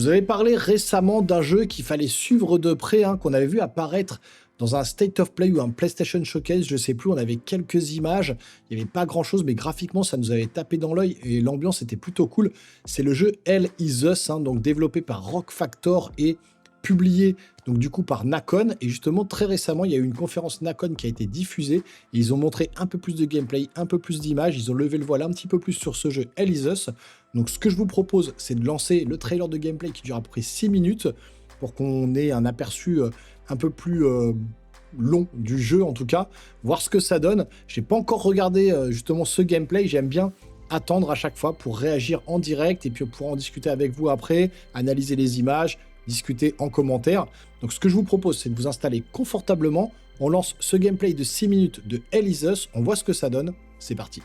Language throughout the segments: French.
vous avais parlé récemment d'un jeu qu'il fallait suivre de près, hein, qu'on avait vu apparaître dans un State of Play ou un PlayStation Showcase, je sais plus, on avait quelques images, il n'y avait pas grand-chose, mais graphiquement, ça nous avait tapé dans l'œil et l'ambiance était plutôt cool. C'est le jeu Hell is Us, hein, donc développé par Rock Factor et publié donc du coup par Nacon. Et justement, très récemment, il y a eu une conférence Nacon qui a été diffusée. Et ils ont montré un peu plus de gameplay, un peu plus d'images. Ils ont levé le voile un petit peu plus sur ce jeu Hell is Us. Donc ce que je vous propose, c'est de lancer le trailer de gameplay qui dure à peu près 6 minutes pour qu'on ait un aperçu un peu plus long du jeu en tout cas, voir ce que ça donne. Je n'ai pas encore regardé justement ce gameplay. J'aime bien attendre à chaque fois pour réagir en direct et puis pour en discuter avec vous après, analyser les images, discuter en commentaire. Donc ce que je vous propose, c'est de vous installer confortablement. On lance ce gameplay de 6 minutes de Hell is Us. On voit ce que ça donne. C'est parti.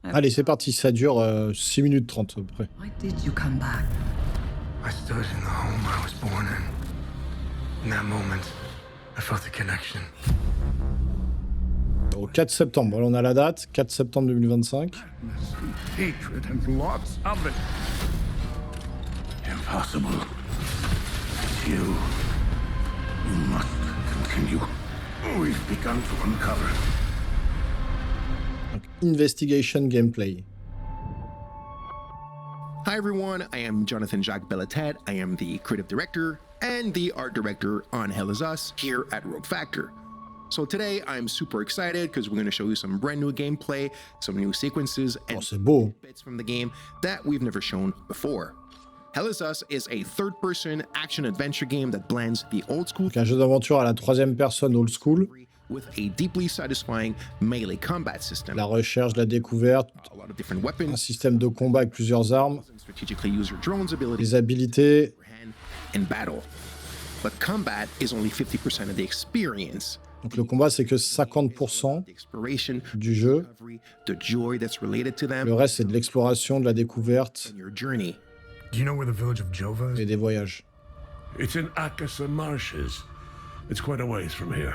Allez, c'est parti. Ça dure 6 minutes 30 à peu près. Why did you come back? I stood in the home I was born in. In that moment, I felt a connection. Au 4 septembre, voilà, on a la date, 4 septembre 2025. Hatred and lots of it. Impossible. You must continue. We've begun to uncover. Donc, investigation gameplay. Hi everyone, I am Jonathan Jacques Bellatet. I am the creative director and the art director on Hell is Us here at Rogue Factor. So today I'm super excited because we're going to show you some brand new gameplay, some new sequences, Oh, and c'est beau. bits from the game that we've never shown before. Hell is Us is a third-person action-adventure game that blends the old school Donc un jeu d'aventure à la troisième personne old school. with a deeply satisfying melee combat system. La recherche, la découverte, A lot of different un weapons, système de combat avec plusieurs armes, strategically use your drone's abilities les habilités. in battle. But combat is only 50% of the experience. Donc le combat, c'est que 50% The exploration, du jeu. discovery, the joy that's related to them, Le reste, c'est de l'exploration, de la découverte and your journey. Do you know where the village of Jova is? et des voyages. It's in Akasa Marshes. It's quite a ways from here.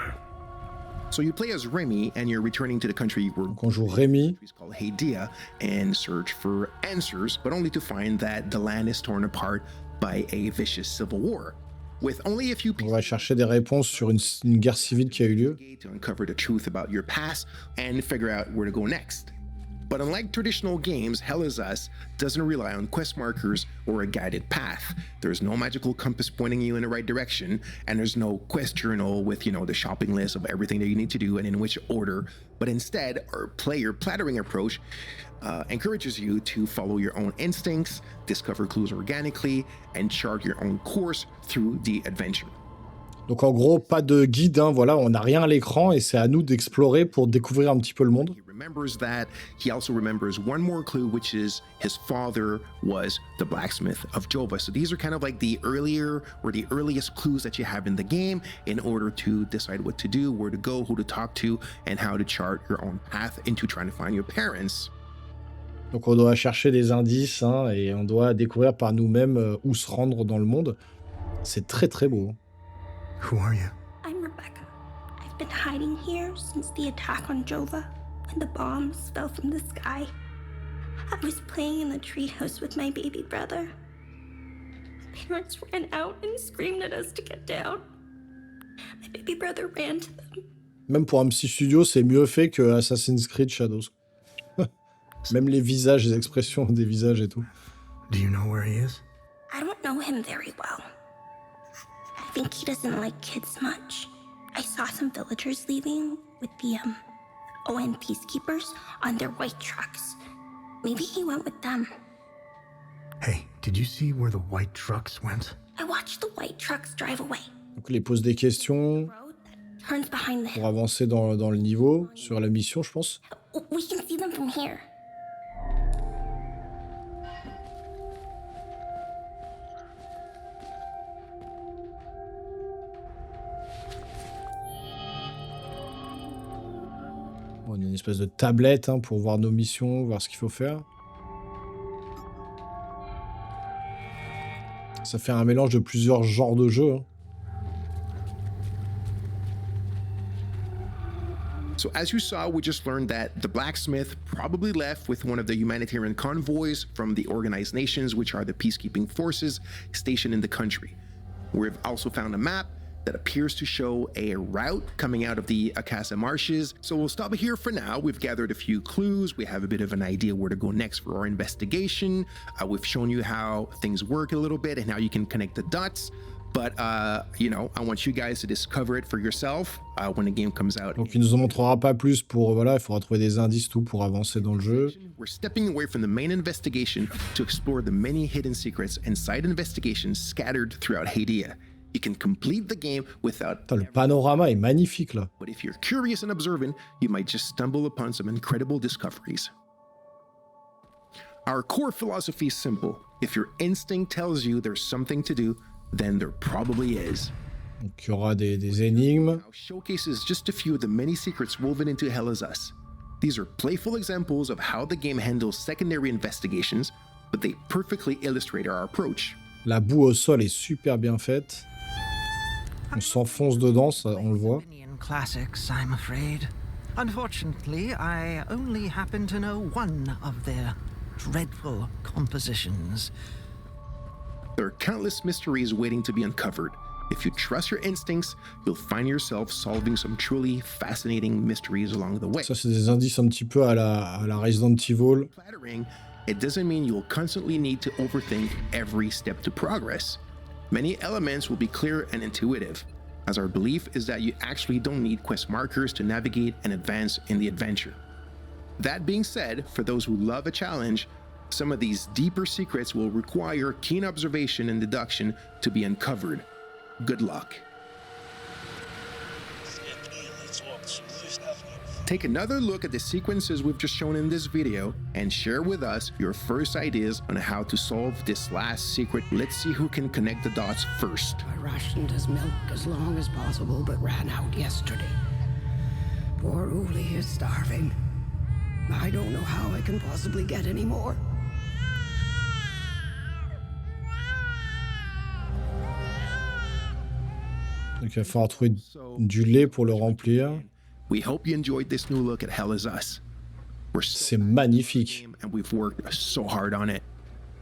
So you play as Remy, and you're returning to the country where Donc on joue Rémi, it's called Hadia, and search for answers, but only to find that the land is torn apart by a vicious civil war. With only a few on pieces va chercher des réponses sur une guerre civile qui a eu lieu. to uncover the truth about your past and figure out where to go next. But unlike traditional games, Hell is Us doesn't rely on quest markers or a guided path. There's no magical compass pointing you in the right direction, and there's no quest journal with, the shopping list of everything that you need to do and in which order. But instead, our player plattering approach encourages you to follow your own instincts, discover clues organically, and chart your own course through the adventure. Donc en gros, pas de guide, hein, voilà, on n'a rien à l'écran et c'est à nous d'explorer pour découvrir un petit peu le monde. He remembers that. He also remembers one more clue, which is his father was the blacksmith of Jova. So these are kind of like the earlier or the earliest clues that you have in the game in order to decide what to do, where to go, who to talk to, and how to chart your own path into trying to find your parents. Donc on doit chercher des indices hein, et on doit découvrir par nous-mêmes où se rendre dans le monde. C'est très très beau. Who are you? I'm Rebecca. I've been hiding here since the attack on Jova, when the bombs fell from the sky. I was playing in the treehouse with my baby brother. My parents ran out and screamed at us to get down. My baby brother ran to them. Même pour un petit studio, c'est mieux fait que Assassin's Creed Shadows. Même les visages, les expressions des visages et tout. Do you know where he is? I don't know him very well. I think he doesn't like kids much. I saw some villagers leaving with the ON peacekeepers on their white trucks. Maybe he went with them. Hey, did you see where the white trucks went? I watched the white trucks drive away. Donc il pose des questions Road that turns behind the pour hill. avancer dans le niveau, sur la mission, je pense. We can see them from here. On a une espèce de tablette hein, pour voir nos missions, voir ce qu'il faut faire. Ça fait un mélange de plusieurs genres de jeux. Hein. So as you saw, we just learned that the blacksmith probably left with one of the humanitarian convoys from the organized nations, which are the peacekeeping forces stationed in the country. We've also found a map that appears to show a route coming out of the Akasa marshes. So we'll stop here for now. We've gathered a few clues. We have a bit of an idea where to go next for our investigation. We've shown you how things work a little bit and how you can connect the dots. But, you know, I want you guys to discover it for yourself when the game comes out. Donc il nous en montrera pas plus pour... Voilà, il faudra trouver des indices, tout, pour avancer dans le jeu. We're stepping away from the main investigation to explore the many hidden secrets and side investigations scattered throughout Hadia. You can complete the game without... Putain, le panorama est magnifique, là. But if you're curious and observant, you might just stumble upon some incredible discoveries. Our core philosophy is simple. If your instinct tells you there's something to do, then there probably is. Donc il y aura des énigmes. Now showcases just a few of the many secrets woven into Hell Is Us. These are playful examples of how the game handles secondary investigations, but they perfectly illustrate our approach. La boue au sol est super bien faite. On s'enfonce dedans, ça, on le voit. Classics, I'm afraid. Unfortunately, I only happen to know one of their dreadful compositions. There are countless mysteries waiting to be uncovered. If you trust your instincts, you'll find yourself solving some truly fascinating mysteries along the way. Ça, c'est des indices un petit peu à la Resident Evil. Flattering, it doesn't mean you'll constantly need to overthink every step to progress. Many elements will be clear and intuitive, as our belief is that you actually don't need quest markers to navigate and advance in the adventure. That being said, for those who love a challenge, some of these deeper secrets will require keen observation and deduction to be uncovered. Good luck. Take another look at the sequences we've just shown in this video and share with us your first ideas on how to solve this last secret. Let's see who can connect the dots first. I rationed his milk as long as possible, but ran out yesterday. Poor Uli is starving. I don't know how I can possibly get any more. Donc il va falloir trouver du lait pour le remplir. We hope you enjoyed this new look at Hell Is Us. We're so C'est magnifique. and we've worked so hard on it.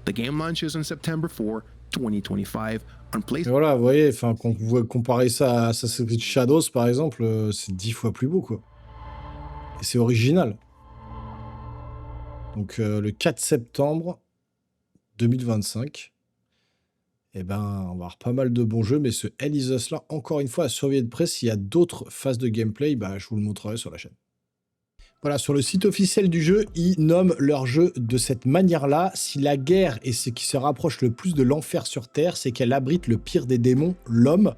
The game launches on September 4, 2025 on Et PlayStation. voilà, vous voyez, enfin, quand vous comparez ça à Assassin's Creed Shadows, par exemple, c'est 10 fois plus beau, quoi. Et c'est original. Donc le 4 septembre 2025, eh ben, on va avoir pas mal de bons jeux, mais ce Hell Is Us là, encore une fois, à surveiller de près. S'il y a d'autres phases de gameplay, bah, je vous le montrerai sur la chaîne. Voilà, sur le site officiel du jeu, ils nomment leur jeu de cette manière-là. Si la guerre est ce qui se rapproche le plus de l'enfer sur Terre, c'est qu'elle abrite le pire des démons, l'homme.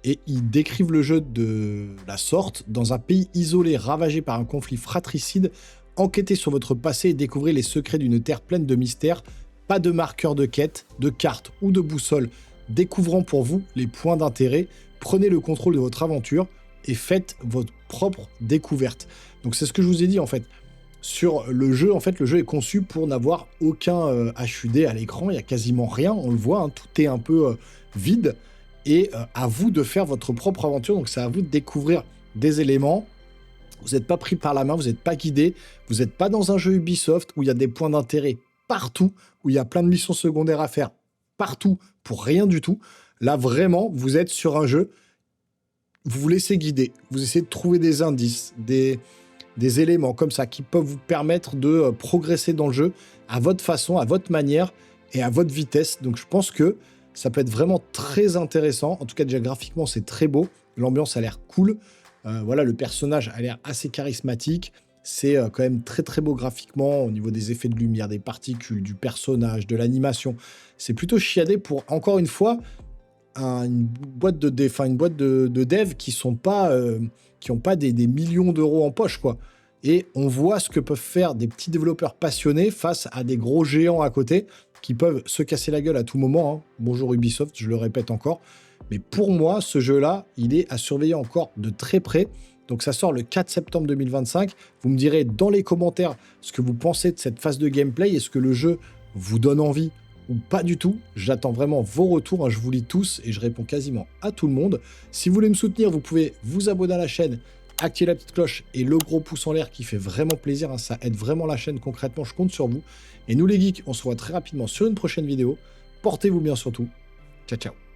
Et ils décrivent le jeu de la sorte. Dans un pays isolé, ravagé par un conflit fratricide, enquêtez sur votre passé et découvrez les secrets d'une terre pleine de mystères. Pas de marqueur de quête, de carte ou de boussole, découvrant pour vous les points d'intérêt. Prenez le contrôle de votre aventure et faites votre propre découverte. Donc c'est ce que je vous ai dit en fait. Sur le jeu, en fait, le jeu est conçu pour n'avoir aucun HUD à l'écran. Il n'y a quasiment rien, on le voit, hein, tout est un peu vide. Et à vous de faire votre propre aventure. Donc c'est à vous de découvrir des éléments. Vous n'êtes pas pris par la main, vous n'êtes pas guidé. Vous n'êtes pas dans un jeu Ubisoft où il y a des points d'intérêt partout, où il y a plein de missions secondaires à faire partout pour rien du tout. Là, vraiment, vous êtes sur un jeu, vous vous laissez guider, vous essayez de trouver des indices, des éléments comme ça qui peuvent vous permettre de progresser dans le jeu à votre façon, à votre manière et à votre vitesse. Donc, je pense que ça peut être vraiment très intéressant. En tout cas, déjà graphiquement, c'est très beau. L'ambiance a l'air cool. Voilà, le personnage a l'air assez charismatique. C'est quand même très très beau graphiquement au niveau des effets de lumière, des particules, du personnage, de l'animation. C'est plutôt chiadé pour, encore une fois, une boîte de dev qui n'ont pas des millions d'euros en poche, quoi. Et on voit ce que peuvent faire des petits développeurs passionnés face à des gros géants à côté qui peuvent se casser la gueule à tout moment. Hein. Bonjour Ubisoft, je le répète encore. Mais pour moi, ce jeu-là, il est à surveiller encore de très près. Donc ça sort le 4 septembre 2025. Vous me direz dans les commentaires ce que vous pensez de cette phase de gameplay. Est-ce que le jeu vous donne envie ou pas du tout. J'attends vraiment vos retours, hein, je vous lis tous et je réponds quasiment à tout le monde. Si vous voulez me soutenir, vous pouvez vous abonner à la chaîne, activer la petite cloche et le gros pouce en l'air qui fait vraiment plaisir, hein, ça aide vraiment la chaîne concrètement, je compte sur vous. Et nous les geeks, on se voit très rapidement sur une prochaine vidéo. Portez-vous bien surtout. Ciao, ciao.